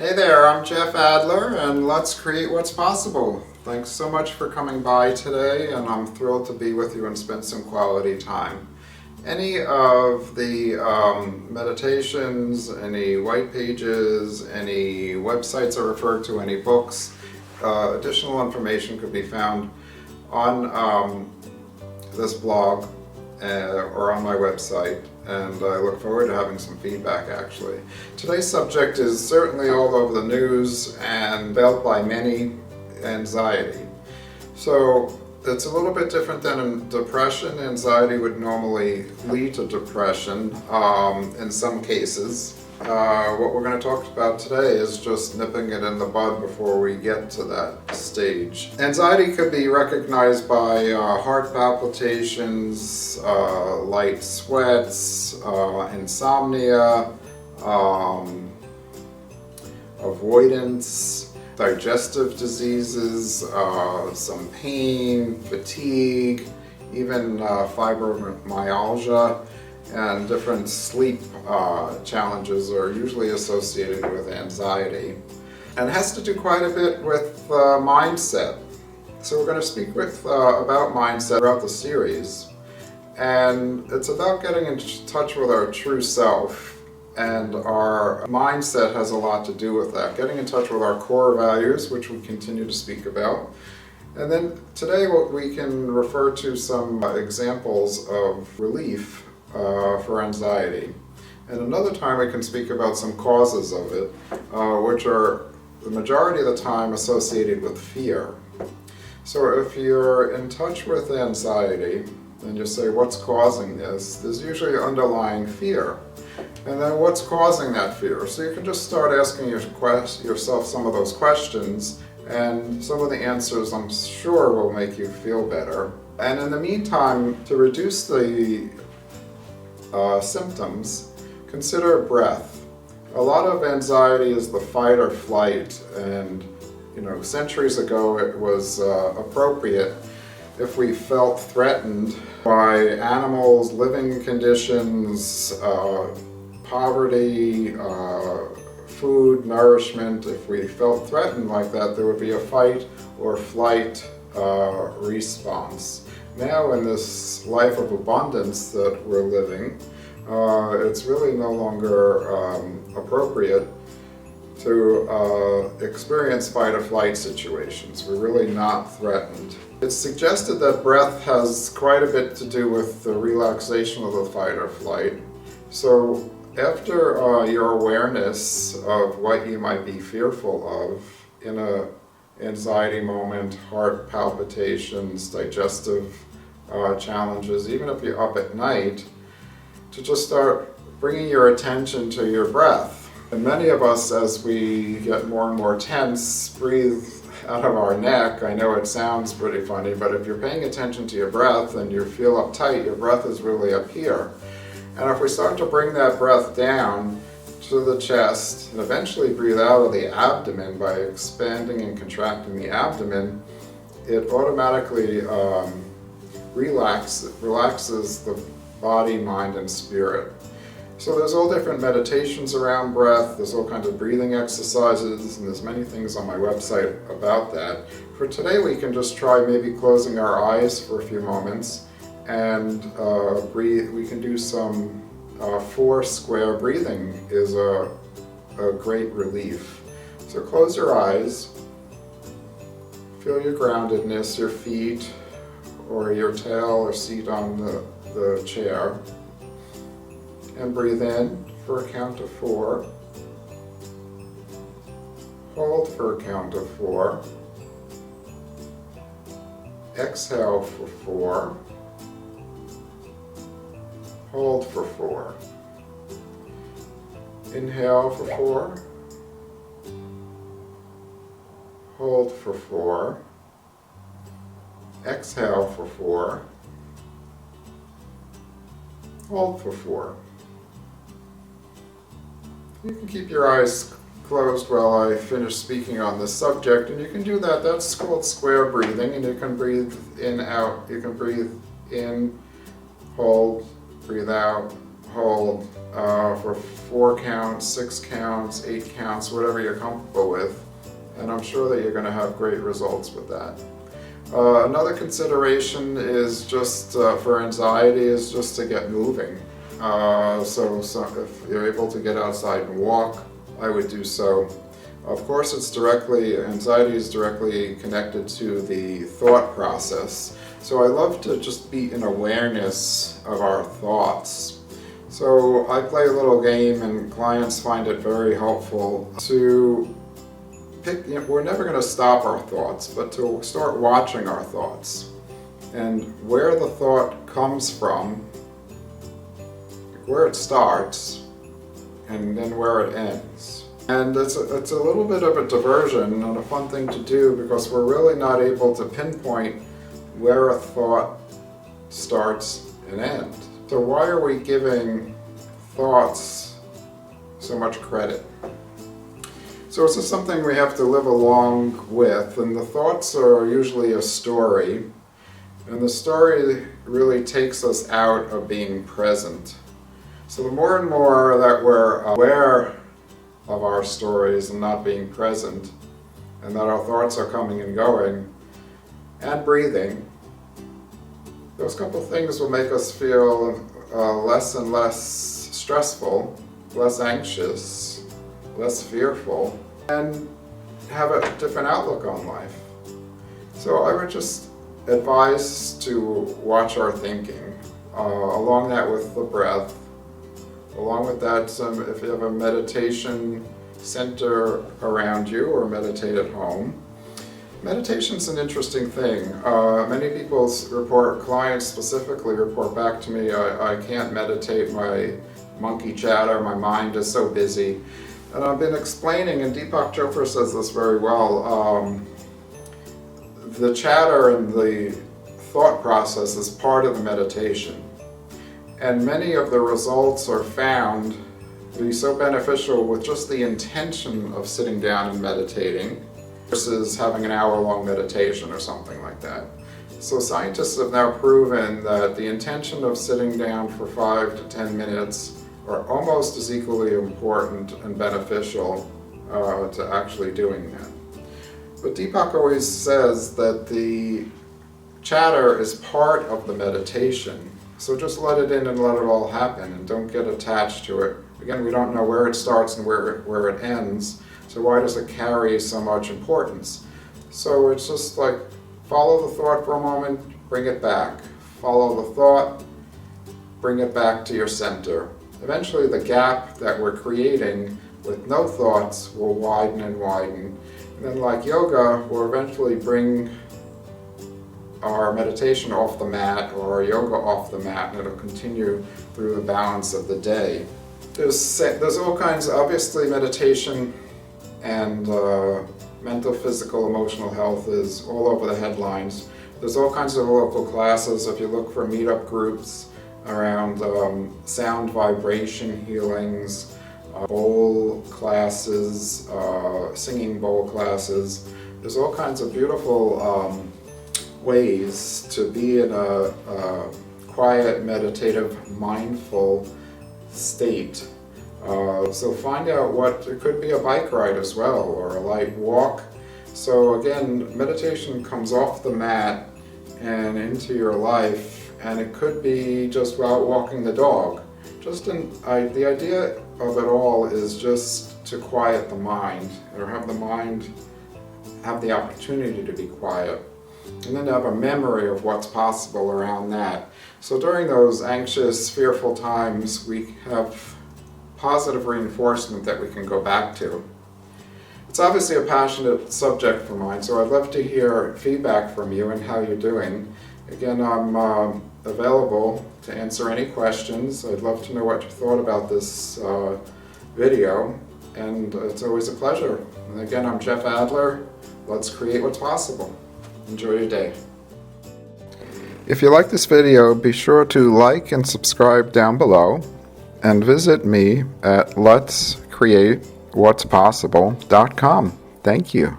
Hey there, I'm Jeff Adler, and let's create what's possible. Thanks so much for coming by today, and I'm thrilled to be with you and spend some quality time. Any of the meditations, any white pages, any websites I refer to, any books, additional information could be found on this blog or on my website, and I look forward to having some feedback actually. Today's subject is certainly all over the news and felt by many: anxiety. So it's a little bit different than in depression. Anxiety would normally lead to depression in some cases. What we're going to talk about today is just nipping it in the bud before we get to that stage. Anxiety could be recognized by heart palpitations, light sweats, insomnia, avoidance, digestive diseases, some pain, fatigue, even fibromyalgia, and different sleep challenges are usually associated with anxiety. And it has to do quite a bit with mindset. So we're going to speak about mindset throughout the series. And it's about getting in touch with our true self. And our mindset has a lot to do with that. Getting in touch with our core values, which we continue to speak about. And then today we can refer to some examples of relief for anxiety. And another time we can speak about some causes of it, which are the majority of the time associated with fear. So if you're in touch with anxiety and you say, what's causing this? There's usually underlying fear. And then what's causing that fear? So you can just start asking yourself some of those questions, and some of the answers I'm sure will make you feel better. And in the meantime, to reduce the symptoms, consider breath. A lot of anxiety is the fight or flight, and centuries ago it was appropriate if we felt threatened by animals, living conditions, poverty, food, nourishment. If we felt threatened like that, there would be a fight or flight response. Now in this life of abundance that we're living, it's really no longer appropriate to experience fight or flight situations. We're really not threatened. It's suggested that breath has quite a bit to do with the relaxation of the fight or flight. So after your awareness of what you might be fearful of in a anxiety moment, heart palpitations, digestive challenges, even if you're up at night, to just start bringing your attention to your breath. And many of us, as we get more and more tense, breathe out of our neck. I know it sounds pretty funny, but if you're paying attention to your breath and you feel uptight, your breath is really up here. And if we start to bring that breath down to the chest and eventually breathe out of the abdomen by expanding and contracting the abdomen, it automatically relaxes the body, mind, and spirit. So there's all different meditations around breath, there's all kinds of breathing exercises, and there's many things on my website about that. For today we can just try maybe closing our eyes for a few moments and breathe. We can do some 4 square breathing is a great relief. So close your eyes, feel your groundedness, your feet or your tail or seat on the chair, and breathe in for a count of 4, hold for a count of 4, exhale for 4, hold for 4, inhale for 4, hold for 4, exhale for 4, hold for 4. You can keep your eyes closed while I finish speaking on this subject, and you can do that. That's called square breathing, and you can breathe in, out. You can breathe in, hold, breathe out, hold for 4 counts, 6 counts, 8 counts, whatever you're comfortable with. And I'm sure that you're going to have great results with that. Another consideration is just for anxiety is just to get moving. So if you're able to get outside and walk, I would do so. Of course, anxiety is directly connected to the thought process. So I love to just be in awareness of our thoughts. So I play a little game and clients find it very helpful to pick, we're never going to stop our thoughts, but to start watching our thoughts and where the thought comes from, where it starts, and then where it ends. And it's a little bit of a diversion and a fun thing to do because we're really not able to pinpoint where a thought starts and ends. So why are we giving thoughts so much credit? So it's just something we have to live along with, and the thoughts are usually a story, and the story really takes us out of being present. So the more and more that we're aware of our stories and not being present, and that our thoughts are coming and going, and breathing, those couple things will make us feel less and less stressful, less anxious, less fearful, and have a different outlook on life. So I would just advise to watch our thinking, along that with the breath. Along with that, if you have a meditation center around you or meditate at home. Meditation's an interesting thing. Many clients specifically report back to me, I can't meditate, my monkey chatter, my mind is so busy. And I've been explaining, and Deepak Chopra says this very well, the chatter and the thought process is part of the meditation. And many of the results are found to be so beneficial with just the intention of sitting down and meditating versus having an hour-long meditation or something like that. So scientists have now proven that the intention of sitting down for 5 to 10 minutes are almost as equally important and beneficial to actually doing that. But Deepak always says that the chatter is part of the meditation. So just let it in and let it all happen and don't get attached to it. Again, we don't know where it starts and where it ends, so why does it carry so much importance? So it's just like follow the thought for a moment, bring it back. Follow the thought, bring it back to your center. Eventually the gap that we're creating with no thoughts will widen and widen. And then like yoga, we'll eventually bring our meditation off the mat or our yoga off the mat, and it'll continue through the balance of the day. There's all kinds, obviously meditation and mental, physical, emotional health is all over the headlines. There's all kinds of local classes. If you look for meetup groups around sound vibration healings, bowl classes, singing bowl classes, there's all kinds of beautiful ways to be in a quiet, meditative, mindful state. So find out it could be a bike ride as well, or a light walk. So again, meditation comes off the mat and into your life, and it could be just while walking the dog. The idea of it all is just to quiet the mind, or have the mind have the opportunity to be quiet, and then to have a memory of what's possible around that. So during those anxious, fearful times, we have positive reinforcement that we can go back to. It's obviously a passionate subject for mine, so I'd love to hear feedback from you and how you're doing. Again, I'm available to answer any questions. I'd love to know what you thought about this video, and it's always a pleasure. And again, I'm Jeff Adler. Let's create what's possible. Enjoy your day. If you like this video, be sure to like and subscribe down below, and visit me at letscreatewhatspossible.com. Thank you.